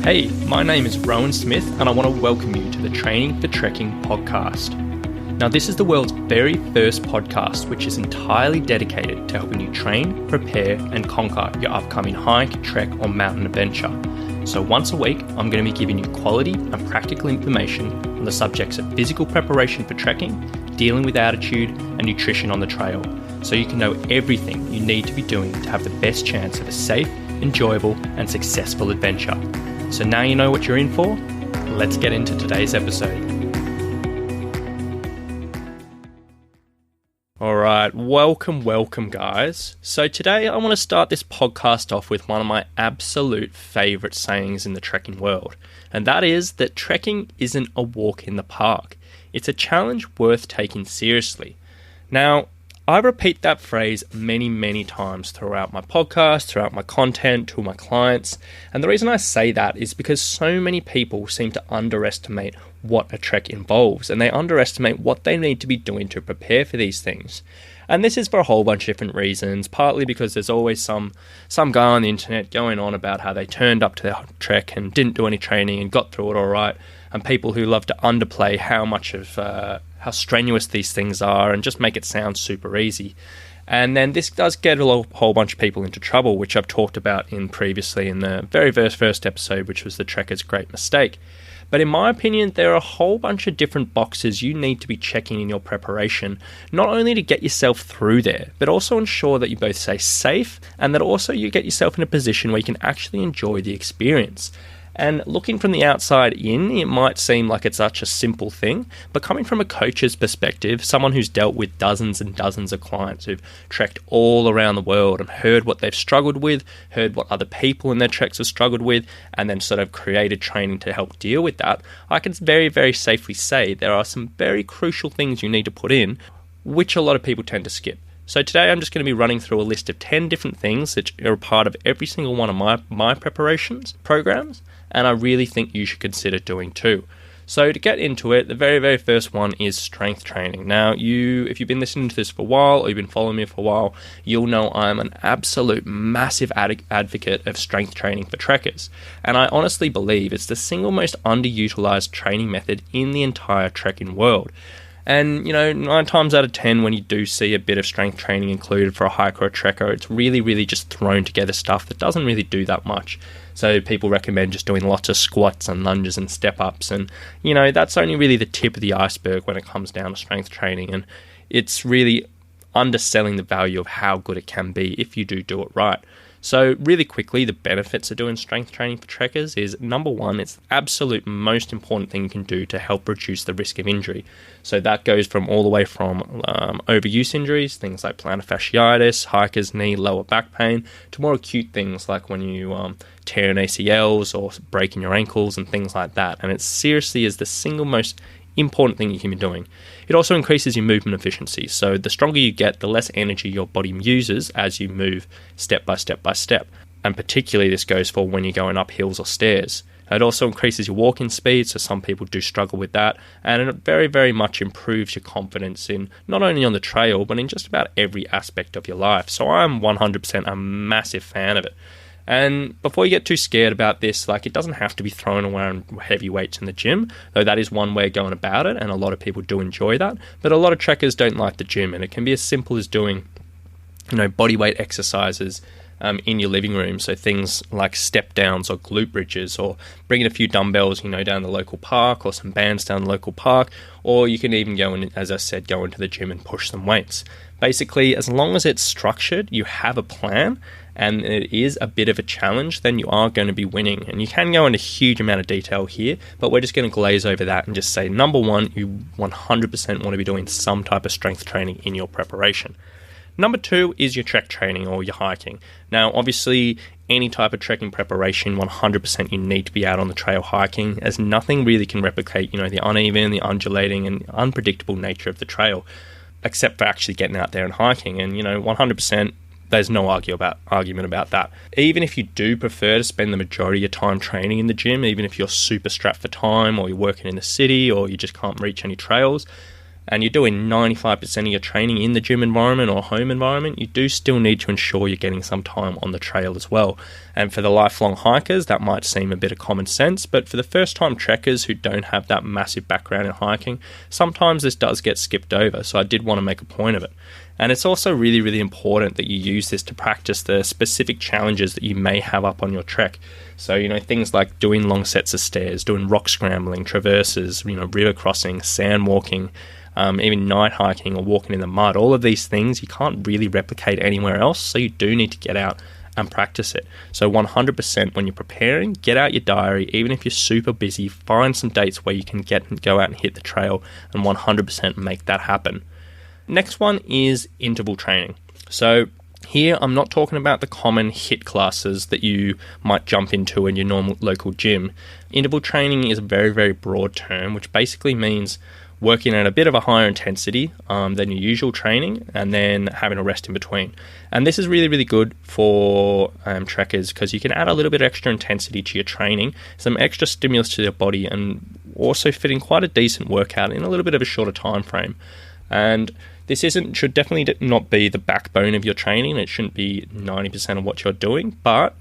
Hey, my name is Rowan Smith and I want to welcome you to the Training for Trekking podcast. Now, this is the world's very first podcast which is entirely dedicated to helping you train, prepare and conquer your upcoming hike, trek or mountain adventure. So once a week, I'm going to be giving you quality and practical information on the subjects of physical preparation for trekking, dealing with altitude and nutrition on the trail, so you can know everything you need to be doing to have the best chance of a safe, enjoyable and successful adventure. So now you know what you're in for, let's get into today's episode. Alright, welcome guys. So today I want to start this podcast off with one of my absolute favourite sayings in the trekking world, and that is that trekking isn't a walk in the park. It's a challenge worth taking seriously. Now, I repeat that phrase many times throughout my podcast, throughout my content, to my clients. And the reason I say that is because so many people seem to underestimate what a trek involves, and they underestimate what they need to be doing to prepare for these things. And this is for a whole bunch of different reasons, partly because there's always some guy on the internet going on about how they turned up to their trek and didn't do any training and got through it all right, and people who love to underplay how strenuous these things are and just make it sound super easy. And then this does get a whole bunch of people into trouble, which I've talked about previously in the very first episode, which was the trekker's great mistake. But in my opinion, there are a whole bunch of different boxes you need to be checking in your preparation, not only to get yourself through there, but also ensure that you both stay safe and that also you get yourself in a position where you can actually enjoy the experience. And looking from the outside in, it might seem like it's such a simple thing, but coming from a coach's perspective, someone who's dealt with dozens and dozens of clients who've trekked all around the world and heard what they've struggled with, heard what other people in their treks have struggled with, and then sort of created training to help deal with that, I can very safely say there are some very crucial things you need to put in, which a lot of people tend to skip. So today I'm just going to be running through a list of 10 different things that are a part of every single one of my preparations programs, and I really think you should consider doing too. So to get into it, the very first one is strength training. Now, if you've been listening to this for a while or you've been following me for a while, you'll know I'm an absolute massive advocate of strength training for trekkers. And I honestly believe it's the single most underutilized training method in the entire trekking world. And, 9 times out of 10, when you do see a bit of strength training included for a hiker or a trekker, it's really just thrown together stuff that doesn't really do that much. So people recommend just doing lots of squats and lunges and step-ups. And, that's only really the tip of the iceberg when it comes down to strength training. And it's really underselling the value of how good it can be if you do it right. So really quickly, the benefits of doing strength training for trekkers is, number one, it's the absolute most important thing you can do to help reduce the risk of injury. So that goes from all the way from overuse injuries, things like plantar fasciitis, hiker's knee, lower back pain, to more acute things like when you tear an ACLs or breaking your ankles and things like that. And it seriously is the single most important thing you can be doing. It also increases your movement efficiency. So the stronger you get, the less energy your body uses as you move step by step. And particularly this goes for when you're going up hills or stairs. It also increases your walking speed, so some people do struggle with that. And it very much improves your confidence in not only on the trail, but in just about every aspect of your life. So I'm 100% a massive fan of it. And before you get too scared about this, it doesn't have to be thrown around heavy weights in the gym, though that is one way of going about it, and a lot of people do enjoy that. But a lot of trekkers don't like the gym, and it can be as simple as doing, body weight exercises in your living room. So things like step downs or glute bridges, or bringing a few dumbbells, down the local park, or some bands down the local park, or you can even go in, as I said, go into the gym and push some weights. Basically, as long as it's structured, you have a plan, and it is a bit of a challenge, then you are going to be winning. And you can go into a huge amount of detail here, but we're just going to glaze over that and just say, number one, you 100% want to be doing some type of strength training in your preparation. Number two is your trek training or your hiking. Now, obviously, any type of trekking preparation, 100% you need to be out on the trail hiking, as nothing really can replicate, the uneven, the undulating, and unpredictable nature of the trail, except for actually getting out there and hiking. And, 100%, there's no argument about that. Even if you do prefer to spend the majority of your time training in the gym, even if you're super strapped for time or you're working in the city or you just can't reach any trails, and you're doing 95% of your training in the gym environment or home environment, you do still need to ensure you're getting some time on the trail as well. And for the lifelong hikers, that might seem a bit of common sense, but for the first-time trekkers who don't have that massive background in hiking, sometimes this does get skipped over, so I did want to make a point of it. And it's also really, really important that you use this to practice the specific challenges that you may have up on your trek. So, things like doing long sets of stairs, doing rock scrambling, traverses, river crossing, sand walking, even night hiking or walking in the mud. All of these things you can't really replicate anywhere else, so you do need to get out and practice it. So 100% when you're preparing, get out your diary. Even if you're super busy, find some dates where you can go out and hit the trail and 100% make that happen. Next one is interval training. So here I'm not talking about the common HIIT classes that you might jump into in your normal local gym. Interval training is a very, very broad term, which basically means working at a bit of a higher intensity than your usual training and then having a rest in between. And this is really, really good for trekkers because you can add a little bit of extra intensity to your training, some extra stimulus to your body, and also fit in quite a decent workout in a little bit of a shorter time frame. And this should definitely not be the backbone of your training. It shouldn't be 90% of what you're doing, but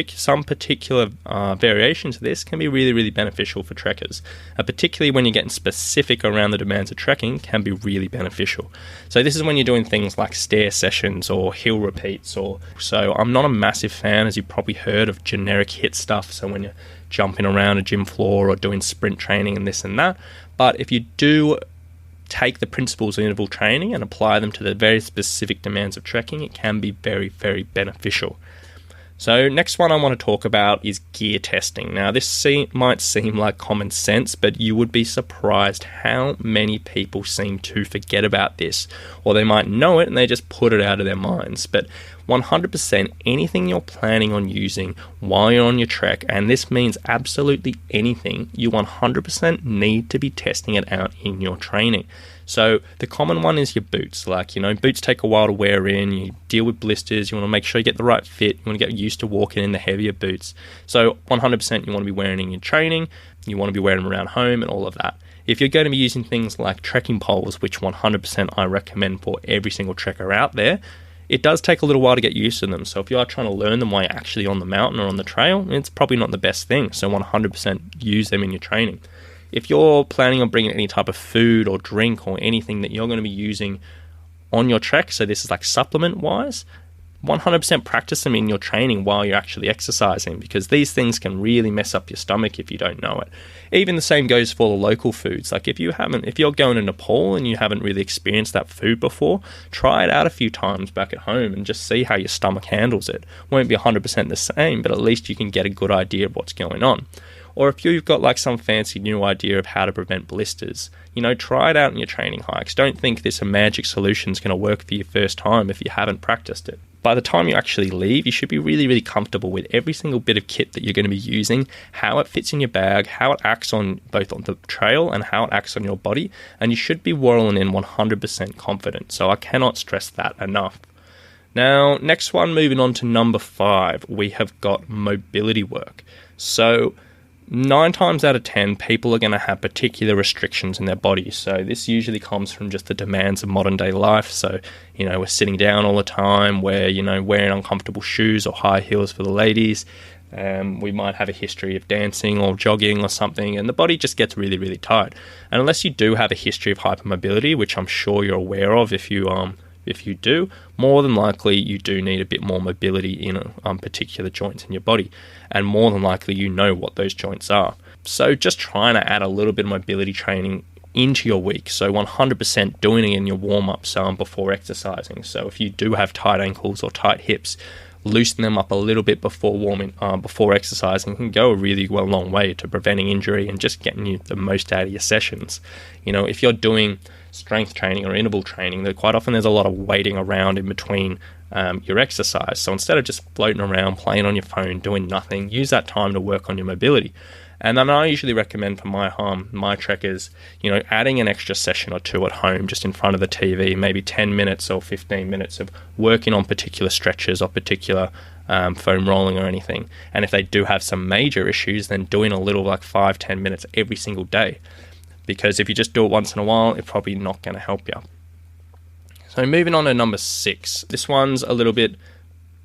some particular variations of this can be really, really beneficial for trekkers. Particularly when you're getting specific around the demands of trekking, can be really beneficial. So this is when you're doing things like stair sessions or hill repeats. So I'm not a massive fan, as you've probably heard, of generic HIIT stuff. So when you're jumping around a gym floor or doing sprint training and this and that. But if you do take the principles of interval training and apply them to the very specific demands of trekking, it can be very, very beneficial. So next one I want to talk about is gear testing. Now this might seem like common sense, but you would be surprised how many people seem to forget about this, or they might know it and they just put it out of their minds. But 100% anything you're planning on using while you're on your trek, and this means absolutely anything, you 100% need to be testing it out in your training. So the common one is your boots. Boots take a while to wear in, you deal with blisters, you want to make sure you get the right fit, you want to get used to walking in the heavier boots. So 100% you want to be wearing in your training, you want to be wearing them around home and all of that. If you're going to be using things like trekking poles, which 100% I recommend for every single trekker out there, it does take a little while to get used to them. So if you are trying to learn them while you're actually on the mountain or on the trail, it's probably not the best thing. So 100% use them in your training. If you're planning on bringing any type of food or drink or anything that you're going to be using on your trek, so this is like supplement-wise, 100% practice them in your training while you're actually exercising, because these things can really mess up your stomach if you don't know it. Even the same goes for the local foods. Like if you're going to Nepal and you haven't really experienced that food before, try it out a few times back at home and just see how your stomach handles it. Won't be 100% the same, but at least you can get a good idea of what's going on. Or if you've got like some fancy new idea of how to prevent blisters, try it out in your training hikes. Don't think this magic solution is going to work for your first time if you haven't practiced it. By the time you actually leave, you should be really, really comfortable with every single bit of kit that you're going to be using, how it fits in your bag, how it acts on both on the trail and how it acts on your body, and you should be whirling in 100% confident. So I cannot stress that enough. Now, next one, moving on to number 5, we have got mobility work. So 9 times out of 10, people are going to have particular restrictions in their body. So this usually comes from just the demands of modern day life. So, we're sitting down all the time, we're, wearing uncomfortable shoes or high heels for the ladies. We might have a history of dancing or jogging or something, and the body just gets really, really tight. And unless you do have a history of hypermobility, which I'm sure you're aware of if you do, more than likely you do need a bit more mobility in particular joints in your body, and more than likely you know what those joints are. So just trying to add a little bit of mobility training into your week. So 100% doing it in your warm-ups before exercising. So if you do have tight ankles or tight hips, loosen them up a little bit before exercising can go a really long way to preventing injury and just getting you the most out of your sessions. If you're doing strength training or interval training, quite often there's a lot of waiting around in between your exercise. So instead of just floating around, playing on your phone, doing nothing, use that time to work on your mobility. And then I usually recommend for my trekkers, adding an extra session or two at home, just in front of the TV, maybe 10 minutes or 15 minutes of working on particular stretches or particular foam rolling or anything. And if they do have some major issues, then doing a little like 5-10 minutes every single day. because if you just do it once in a while, it's probably not going to help you. So moving on to number 6. This one's a little bit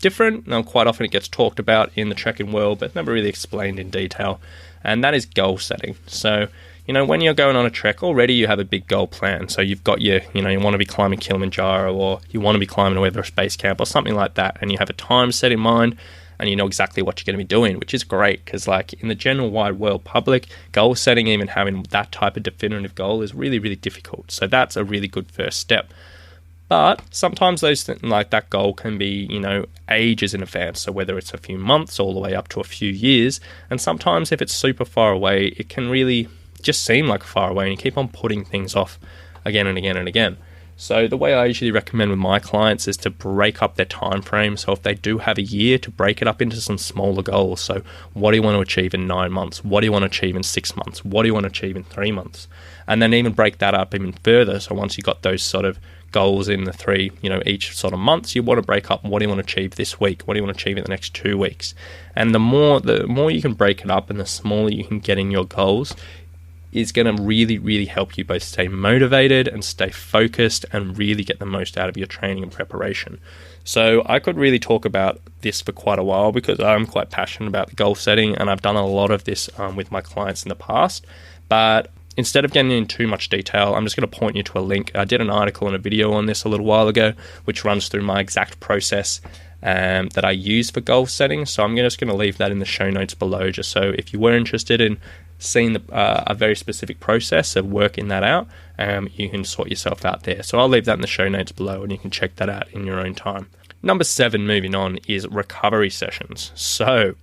different. Now, quite often it gets talked about in the trekking world, but never really explained in detail, and that is goal setting. So, when you're going on a trek, already you have a big goal plan. So you've got you want to be climbing Kilimanjaro, or you want to be climbing a Everest base camp or something like that, and you have a time set in mind, and you know exactly what you're going to be doing, which is great, because like in the general wide world public, goal setting, even having that type of definitive goal, is really, really difficult. So that's a really good first step. But sometimes those like that goal can be, ages in advance. So whether it's a few months all the way up to a few years, and sometimes if it's super far away, it can really just seem like far away, and you keep on putting things off again and again and again. So the way I usually recommend with my clients is to break up their time frame. So if they do have a year, to break it up into some smaller goals. So what do you want to achieve in 9 months? What do you want to achieve in 6 months? What do you want to achieve in 3 months? And then even break that up even further. So once you've got those sort of goals in the 3, each sort of months, you want to break up, what do you want to achieve this week? What do you want to achieve in the next 2 weeks? And the more you can break it up and the smaller you can get in your goals, is going to really, really help you both stay motivated and stay focused and really get the most out of your training and preparation. So I could really talk about this for quite a while, because I'm quite passionate about the goal setting, and I've done a lot of this with my clients in the past. But instead of getting into too much detail, I'm just going to point you to a link. I did an article and a video on this a little while ago, which runs through my exact process that I use for goal setting. So I'm just going to leave that in the show notes below, just so if you were interested in seeing a very specific process of working that out, you can sort yourself out there. So I'll leave that in the show notes below, and you can check that out in your own time. Number 7, moving on, is recovery sessions. So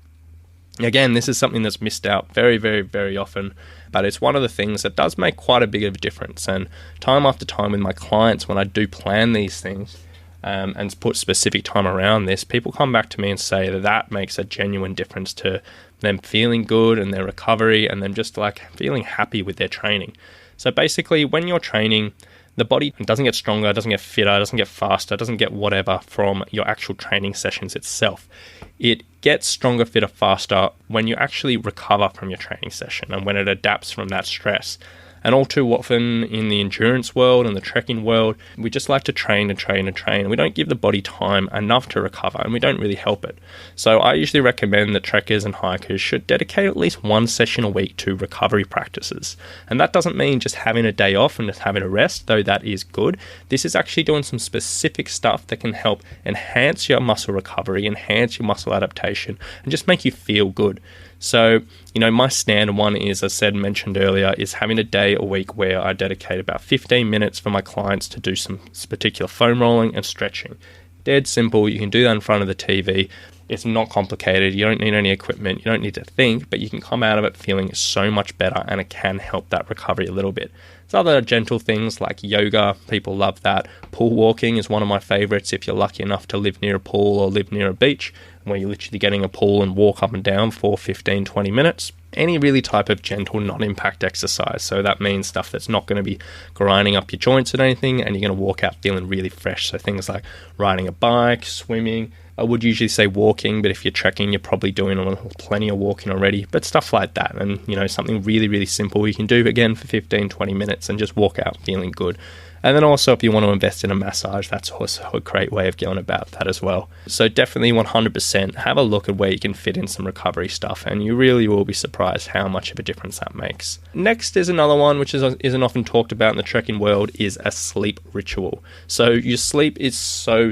again, this is something that's missed out very, very, very often, but it's one of the things that does make quite a big of a difference. And time after time with my clients, when I do plan these things and put specific time around this, people come back to me and say that makes a genuine difference to them feeling good and their recovery, and them just like feeling happy with their training. So basically, when you're training, the body doesn't get stronger, doesn't get fitter, doesn't get faster, doesn't get whatever from your actual training sessions itself. It gets stronger, fitter, faster when you actually recover from your training session and when it adapts from that stress. And all too often in the endurance world and the trekking world, we just like to train and train and train. We don't give the body time enough to recover, and we don't really help it. So I usually recommend that trekkers and hikers should dedicate at least 1 session a week to recovery practices. And that doesn't mean just having a day off and just having a rest, though that is good. This is actually doing some specific stuff that can help enhance your muscle recovery, enhance your muscle adaptation, and just make you feel good. So, my standard one is, as I mentioned earlier, is having a day a week where I dedicate about 15 minutes for my clients to do some particular foam rolling and stretching. Dead simple. You can do that in front of the TV. It's not complicated. You don't need any equipment. You don't need to think, but you can come out of it feeling so much better, and it can help that recovery a little bit. There's other gentle things like yoga. People love that. Pool walking is one of my favorites if you're lucky enough to live near a pool or live near a beach, where you're literally getting a pool and walk up and down for 15, 20 minutes. Any really type of gentle, non-impact exercise. So that means stuff that's not going to be grinding up your joints and anything, and you're going to walk out feeling really fresh. So things like riding a bike, swimming. I would usually say walking, but if you're trekking, you're probably doing plenty of walking already. But stuff like that, and something really, really simple you can do again for 15, 20 minutes and just walk out feeling good. And then also, if you want to invest in a massage, that's also a great way of going about that as well. So definitely 100% have a look at where you can fit in some recovery stuff, and you really will be surprised how much of a difference that makes. Next is another one which isn't often talked about in the trekking world, is a sleep ritual. So your sleep is so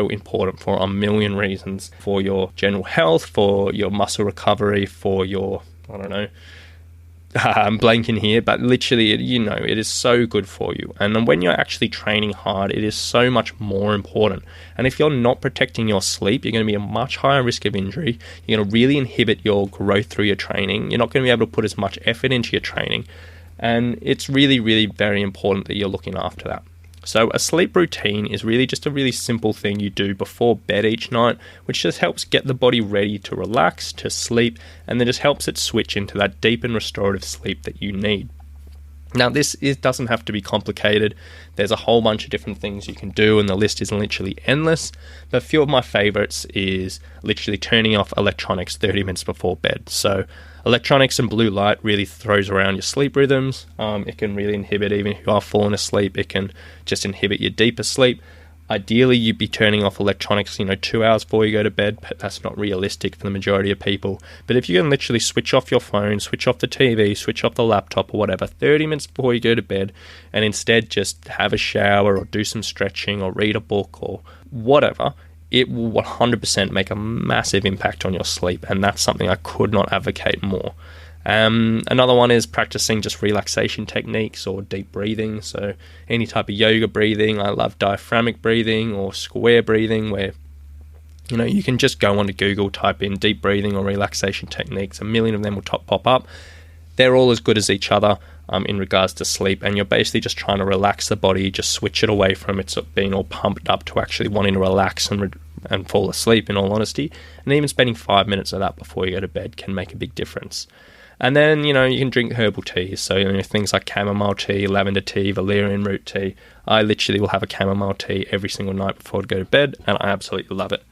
important for a million reasons. For your general health, for your muscle recovery, for your, I'm blanking here, but literally, it is so good for you. And when you're actually training hard, it is so much more important. And if you're not protecting your sleep, you're going to be at a much higher risk of injury. You're going to really inhibit your growth through your training. You're not going to be able to put as much effort into your training. And it's really, really very important that you're looking after that. So a sleep routine is really just a really simple thing you do before bed each night, which just helps get the body ready to relax, to sleep, and then just helps it switch into that deep and restorative sleep that you need. Now, doesn't have to be complicated. There's a whole bunch of different things you can do, and the list is literally endless. But a few of my favorites is literally turning off electronics 30 minutes before bed. So electronics and blue light really throws around your sleep rhythms. It can really inhibit, even if you are falling asleep, it can just inhibit your deeper sleep. Ideally, you'd be turning off electronics, 2 hours before you go to bed, but that's not realistic for the majority of people. But if you can literally switch off your phone, switch off the TV, switch off the laptop or whatever, 30 minutes before you go to bed, and instead just have a shower or do some stretching or read a book or whatever, it will 100% make a massive impact on your sleep, and that's something I could not advocate more. Another one is practicing just relaxation techniques or deep breathing. So any type of yoga breathing. I love diaphragmatic breathing or square breathing, where you can just go onto Google, type in deep breathing or relaxation techniques. A million of them will pop up. They're all as good as each other in regards to sleep, and you're basically just trying to relax the body, just switch it away from it being all pumped up to actually wanting to relax and fall asleep, in all honesty. And even spending 5 minutes of that before you go to bed can make a big difference. And then, you can drink herbal teas. So, things like chamomile tea, lavender tea, valerian root tea. I literally will have a chamomile tea every single night before I go to bed, and I absolutely love it.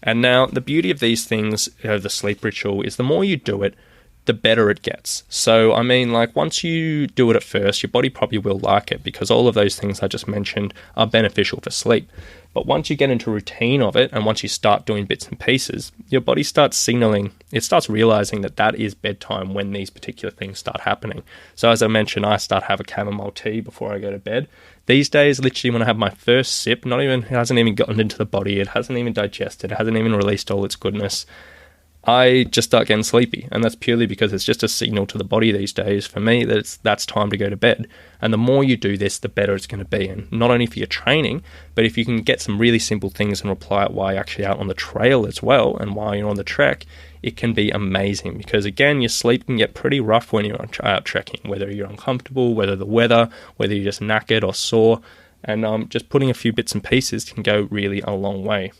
And now, the beauty of these things, the sleep ritual, is the more you do it, the better it gets. So, once you do it at first, your body probably will like it, because all of those things I just mentioned are beneficial for sleep. But once you get into routine of it, and once you start doing bits and pieces, your body starts signaling, it starts realizing that is bedtime when these particular things start happening. So as I mentioned, I start have a chamomile tea before I go to bed. These days, literally when I have my first sip, it hasn't even gotten into the body, it hasn't even digested, it hasn't even released all its goodness, I just start getting sleepy, and that's purely because it's just a signal to the body these days for me that that's time to go to bed. And the more you do this, the better it's going to be, and not only for your training, but if you can get some really simple things and apply it while you're actually out on the trail as well, and while you're on the trek, it can be amazing. Because again, your sleep can get pretty rough when you're out trekking, whether you're uncomfortable, whether the weather, whether you're just knackered or sore, and just putting a few bits and pieces can go really a long way.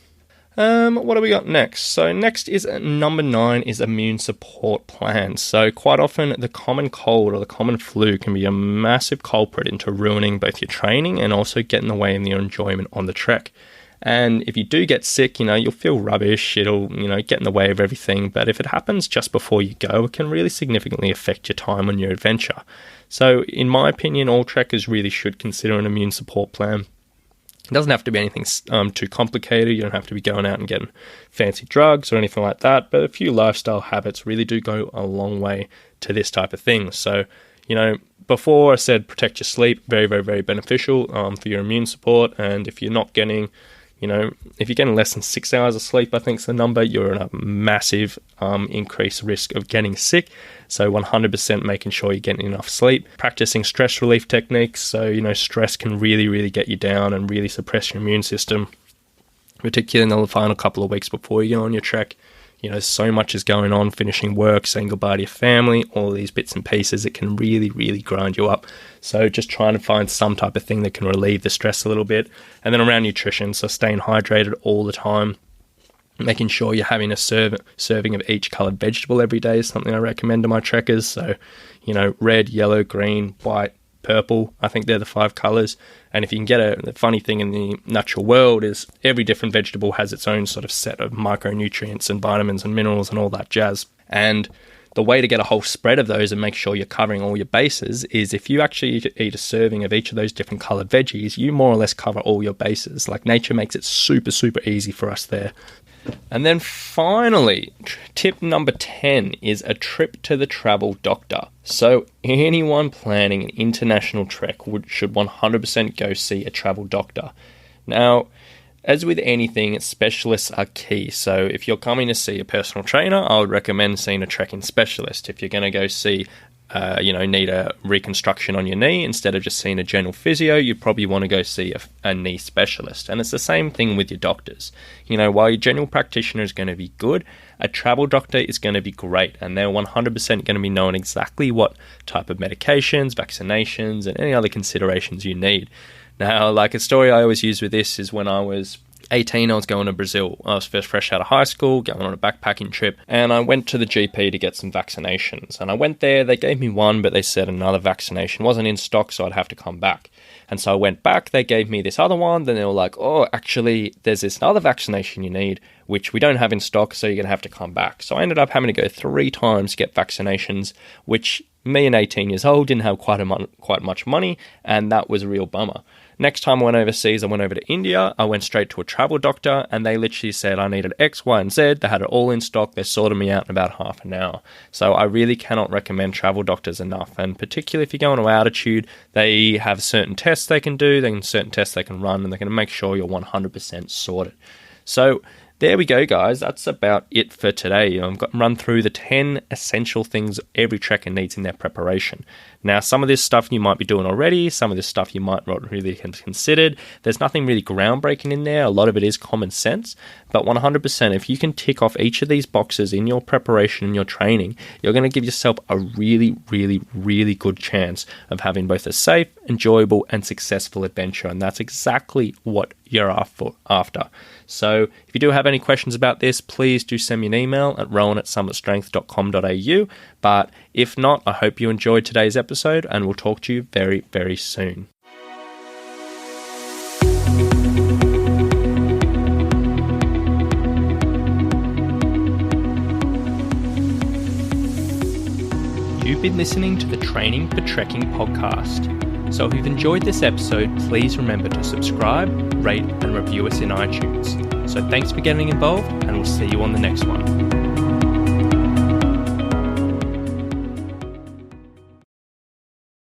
What do we got next? So next is number 9 is immune support plans. So quite often the common cold or the common flu can be a massive culprit into ruining both your training and also getting in the way of your enjoyment on the trek. And if you do get sick, you'll feel rubbish. It'll, get in the way of everything. But if it happens just before you go, it can really significantly affect your time on your adventure. So in my opinion, all trekkers really should consider an immune support plan. It doesn't have to be anything too complicated. You don't have to be going out and getting fancy drugs or anything like that. But a few lifestyle habits really do go a long way to this type of thing. So, before I said protect your sleep, very, very, very beneficial for your immune support. And if you're not getting, if you're getting less than 6 hours of sleep, I think is the number, you're in a massive increased risk of getting sick. So 100% making sure you're getting enough sleep. Practicing stress relief techniques. So, stress can really, really get you down and really suppress your immune system, particularly in the final couple of weeks before you go on your trek. So much is going on, finishing work, saying goodbye to your family, all these bits and pieces. It can really, really grind you up. So just trying to find some type of thing that can relieve the stress a little bit. And then around nutrition, so staying hydrated all the time. Making sure you're having a serving of each coloured vegetable every day is something I recommend to my trekkers. So, red, yellow, green, white, purple. I think they're the 5 colours. And if you can get the funny thing in the natural world is every different vegetable has its own sort of set of micronutrients and vitamins and minerals and all that jazz. And the way to get a whole spread of those and make sure you're covering all your bases is if you actually eat a serving of each of those different coloured veggies, you more or less cover all your bases. Like nature makes it super, super easy for us there. And then finally, tip number 10 is a trip to the travel doctor. So anyone planning an international trek should 100% go see a travel doctor. Now, as with anything, specialists are key. So if you're coming to see a personal trainer, I would recommend seeing a trekking specialist. If you're going to go see need a reconstruction on your knee, instead of just seeing a general physio, you probably want to go see a knee specialist. And it's the same thing with your doctors. While your general practitioner is going to be good, a travel doctor is going to be great, and they're 100% going to be knowing exactly what type of medications, vaccinations, and any other considerations you need. Now, like a story I always use with this is when I was 18, I was going to Brazil. I was first fresh out of high school, going on a backpacking trip, and I went to the GP to get some vaccinations. And I went there, they gave me one, but they said another vaccination wasn't in stock, so I'd have to come back. And so I went back, they gave me this other one, then they were like, oh, actually, there's this other vaccination you need, which we don't have in stock, so you're going to have to come back. So I ended up having to go 3 times to get vaccinations, which me and 18 years old didn't have quite much money, and that was a real bummer. Next time I went overseas, I went over to India. I went straight to a travel doctor, and they literally said I needed X, Y, and Z. They had it all in stock. They sorted me out in about half an hour. So I really cannot recommend travel doctors enough. And particularly if you're going to altitude, they have certain tests they can do, certain tests they can run, and they're going to make sure you're 100% sorted. So there we go, guys. That's about it for today. I've run through the 10 essential things every trekker needs in their preparation. Now, some of this stuff you might be doing already. Some of this stuff you might not really have considered. There's nothing really groundbreaking in there. A lot of it is common sense. But 100%, if you can tick off each of these boxes in your preparation and your training, you're going to give yourself a really, really, really good chance of having both a safe, enjoyable, and successful adventure. And that's exactly what you're after. So if you do have any questions about this, please do send me an email at rowan@summitstrength.com.au. But if not, I hope you enjoyed today's episode, and we'll talk to you very, very soon. You've been listening to the Training for Trekking podcast. So if you've enjoyed this episode, please remember to subscribe, rate, and review us in iTunes. So thanks for getting involved, and we'll see you on the next one.